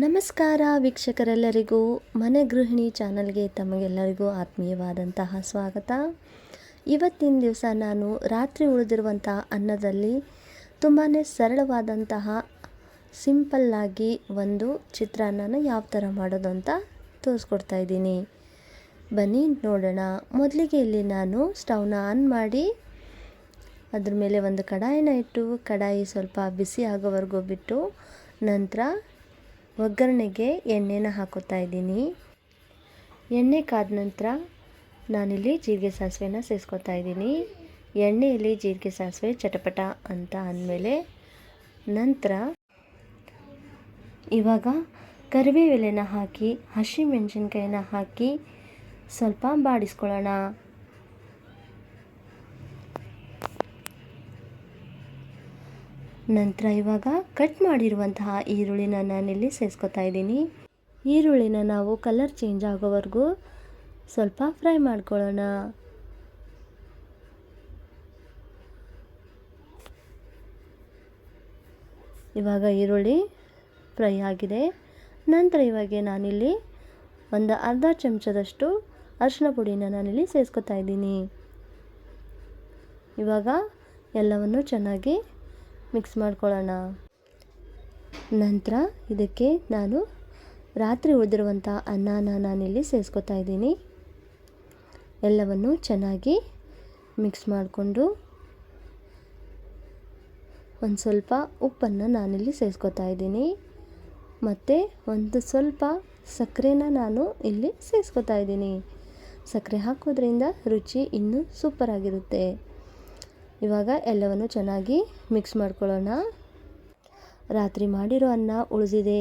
ನಮಸ್ಕಾರ ವೀಕ್ಷಕರೆಲ್ಲರಿಗೂ ಮನೆ ಗೃಹಿಣಿ ಚಾನಲ್ಗೆ ತಮಗೆಲ್ಲರಿಗೂ ಆತ್ಮೀಯವಾದಂತಹ ಸ್ವಾಗತ. ಇವತ್ತಿನ ದಿವಸ ನಾನು ರಾತ್ರಿ ಉಳಿದಿರುವಂಥ ಅನ್ನದಲ್ಲಿ ತುಂಬಾ ಸರಳವಾದಂತಹ ಸಿಂಪಲ್ಲಾಗಿ ಒಂದು ಚಿತ್ರಾನ್ನನ ಯಾವ ಥರ ಮಾಡೋದು ಅಂತ ತೋರಿಸ್ಕೊಡ್ತಾ ಇದ್ದೀನಿ. ಬನ್ನಿ ನೋಡೋಣ. ಮೊದಲಿಗೆ ಇಲ್ಲಿ ನಾನು ಸ್ಟವ್ನ ಆನ್ ಮಾಡಿ ಅದ್ರ ಮೇಲೆ ಒಂದು ಕಡಾಯಿನ ಇಟ್ಟು ಕಡಾಯಿ ಸ್ವಲ್ಪ ಬಿಸಿ ಆಗೋವರೆಗೂ ಬಿಟ್ಟು ನಂತರ ಒಗ್ಗರಣೆಗೆ ಎಣ್ಣೆನ ಹಾಕೋತಾ ಇದ್ದೀನಿ. ಎಣ್ಣೆ ಕಾದ ನಂತರ ನಾನಿಲ್ಲಿ ಜೀರಿಗೆ ಸಾಸಿವೆನ ಸೇರಿಸ್ಕೊತಾ ಇದ್ದೀನಿ. ಎಣ್ಣೆಯಲ್ಲಿ ಜೀರಿಗೆ ಸಾಸಿವೆ ಚಟಪಟ ಅಂತ ಅಂದಮೇಲೆ ನಂತರ ಇವಾಗ ಕರಿಬೇವು ಹಾಕಿ ಹಸಿಮೆಣಸಿನ್ಕಾಯಿನ ಹಾಕಿ ಸ್ವಲ್ಪ ಬಾಡಿಸ್ಕೊಳ್ಳೋಣ. ನಂತರ ಇವಾಗ ಕಟ್ ಮಾಡಿರುವಂತಹ ಈರುಳ್ಳಿನ ನಾನಿಲ್ಲಿ ಸೇರಿಸ್ಕೊತಾ ಇದ್ದೀನಿ. ಈರುಳ್ಳಿನ ನಾವು ಕಲರ್ ಚೇಂಜ್ ಆಗೋವರೆಗೂ ಸ್ವಲ್ಪ ಫ್ರೈ ಮಾಡ್ಕೊಳ್ಳೋಣ. ಇವಾಗ ಈರುಳ್ಳಿ ಫ್ರೈ ಆಗಿದೆ. ನಂತರ ಇವಾಗ ನಾನಿಲ್ಲಿ ಒಂದು ಅರ್ಧ ಚಮಚದಷ್ಟು ಅರಿಶಿನ ಪುಡಿನ ನಾನಿಲ್ಲಿ ಸೇರಿಸ್ಕೊತಾ ಇದ್ದೀನಿ. ಇವಾಗ ಎಲ್ಲವನ್ನು ಚೆನ್ನಾಗಿ ಮಿಕ್ಸ್ ಮಾಡ್ಕೊಳ್ಳೋಣ. ನಂತರ ಇದಕ್ಕೆ ನಾನು ರಾತ್ರಿ ಉಳಿದಿರುವಂಥ ಅನ್ನನ ನಾನಿಲ್ಲಿ ಸೇರಿಸ್ಕೊತಾ ಇದ್ದೀನಿ. ಎಲ್ಲವನ್ನು ಚೆನ್ನಾಗಿ ಮಿಕ್ಸ್ ಮಾಡಿಕೊಂಡು ಒಂದು ಸ್ವಲ್ಪ ಉಪ್ಪನ್ನು ನಾನಿಲ್ಲಿ ಸೇರಿಸ್ಕೊತಾ ಇದ್ದೀನಿ. ಮತ್ತು ಒಂದು ಸ್ವಲ್ಪ ಸಕ್ಕರೆನ ನಾನು ಇಲ್ಲಿ ಸೇರಿಸ್ಕೊತಾ ಇದ್ದೀನಿ. ಸಕ್ಕರೆ ಹಾಕೋದ್ರಿಂದ ರುಚಿ ಇನ್ನೂ ಸೂಪರಾಗಿರುತ್ತೆ. ಇವಾಗ ಎಲ್ಲವನ್ನು ಚೆನ್ನಾಗಿ ಮಿಕ್ಸ್ ಮಾಡ್ಕೊಳ್ಳೋಣ. ರಾತ್ರಿ ಮಾಡಿರೋ ಅನ್ನ ಉಳಿದಿದೆ.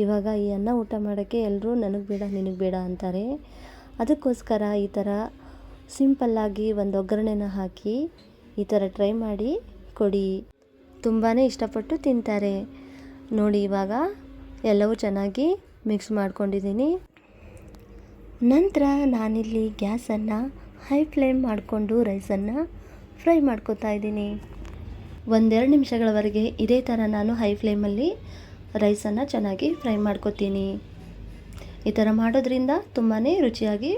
ಇವಾಗ ಈ ಅನ್ನ ಊಟ ಮಾಡೋಕ್ಕೆ ಎಲ್ಲರೂ ನನಗೆ ಬೇಡ ನಿನಗೆ ಬೇಡ ಅಂತಾರೆ. ಅದಕ್ಕೋಸ್ಕರ ಈ ಥರ ಸಿಂಪಲ್ಲಾಗಿ ಒಂದು ಒಗ್ಗರಣೆನ ಹಾಕಿ ಈ ಥರ ಟ್ರೈ ಮಾಡಿ ಕೊಡಿ. ತುಂಬಾ ಇಷ್ಟಪಟ್ಟು ತಿಂತಾರೆ. ನೋಡಿ ಇವಾಗ ಎಲ್ಲವೂ ಚೆನ್ನಾಗಿ ಮಿಕ್ಸ್ ಮಾಡ್ಕೊಂಡಿದ್ದೀನಿ. ನಂತರ ನಾನಿಲ್ಲಿ ಗ್ಯಾಸನ್ನು ಹೈ ಫ್ಲೇಮ್ ಮಾಡಿಕೊಂಡು ರೈಸನ್ನು ಫ್ರೈ ಮಾಡ್ಕೋತಾ ಇದ್ದೀನಿ. 1-2 ನಿಮಿಷಗಳವರೆಗೆ ಇದೇ ಥರ ನಾನು ಹೈ ಫ್ಲೇಮಲ್ಲಿ ರೈಸನ್ನು ಚೆನ್ನಾಗಿ ಫ್ರೈ ಮಾಡ್ಕೋತೀನಿ. ಈ ಥರ ಮಾಡೋದ್ರಿಂದ ತುಂಬಾ ರುಚಿಯಾಗಿ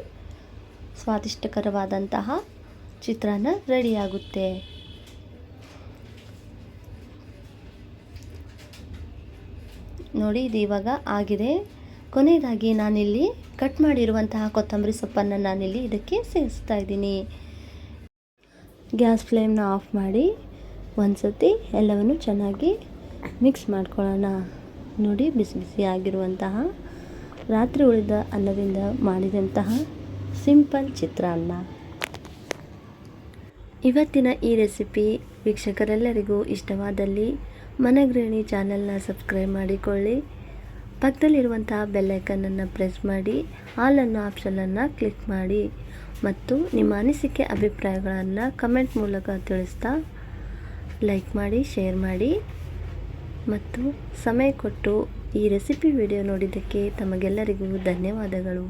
ಸ್ವಾದಿಷ್ಟಕರವಾದಂತಹ ಚಿತ್ರಾನ್ನ ರೆಡಿಯಾಗುತ್ತೆ. ನೋಡಿ ಇದು ಇವಾಗ ಆಗಿದೆ. ಕೊನೆಯದಾಗಿ ನಾನಿಲ್ಲಿ ಕಟ್ ಮಾಡಿರುವಂತಹ ಕೊತ್ತಂಬರಿ ಸೊಪ್ಪನ್ನು ನಾನಿಲ್ಲಿ ಇದಕ್ಕೆ ಸೇರಿಸ್ತಾ ಇದ್ದೀನಿ. ಗ್ಯಾಸ್ ಫ್ಲೇಮ್ನ ಆಫ್ ಮಾಡಿ ಒಂದು ಸತಿ ಎಲ್ಲವನ್ನು ಚೆನ್ನಾಗಿ ಮಿಕ್ಸ್ ಮಾಡ್ಕೊಳ್ಳೋಣ. ನೋಡಿ ಬಿಸಿ ಬಿಸಿ ಆಗಿರುವಂತಹ ರಾತ್ರಿ ಉಳಿದ ಅನ್ನದಿಂದ ಮಾಡಿದಂತಹ ಸಿಂಪಲ್ ಚಿತ್ರಾನ್ನ. ಇವತ್ತಿನ ಈ ರೆಸಿಪಿ ವೀಕ್ಷಕರೆಲ್ಲರಿಗೂ ಇಷ್ಟವಾದಲ್ಲಿ ಮನೆ ಗೃಹಿಣಿ ಚಾನಲ್ನ ಸಬ್ಸ್ಕ್ರೈಬ್ ಮಾಡಿಕೊಳ್ಳಿ. ಪಕ್ಕದಲ್ಲಿರುವಂತಹ ಬೆಲ್ಲೈಕನ್ನನ್ನು ಪ್ರೆಸ್ ಮಾಡಿ ಆಲ್ ಅನ್ನೋ ಆಪ್ಷನನ್ನು ಕ್ಲಿಕ್ ಮಾಡಿ ಮತ್ತು ನಿಮ್ಮ ಅನಿಸಿಕೆ ಅಭಿಪ್ರಾಯಗಳನ್ನು ಕಮೆಂಟ್ ಮೂಲಕ ತಿಳಿಸ್ತಾ ಲೈಕ್ ಮಾಡಿ, ಶೇರ್ ಮಾಡಿ ಮತ್ತು ಸಮಯ ಕೊಟ್ಟು ಈ ರೆಸಿಪಿ ವಿಡಿಯೋ ನೋಡಿದ್ದಕ್ಕೆ ತಮಗೆಲ್ಲರಿಗೂ ಧನ್ಯವಾದಗಳು.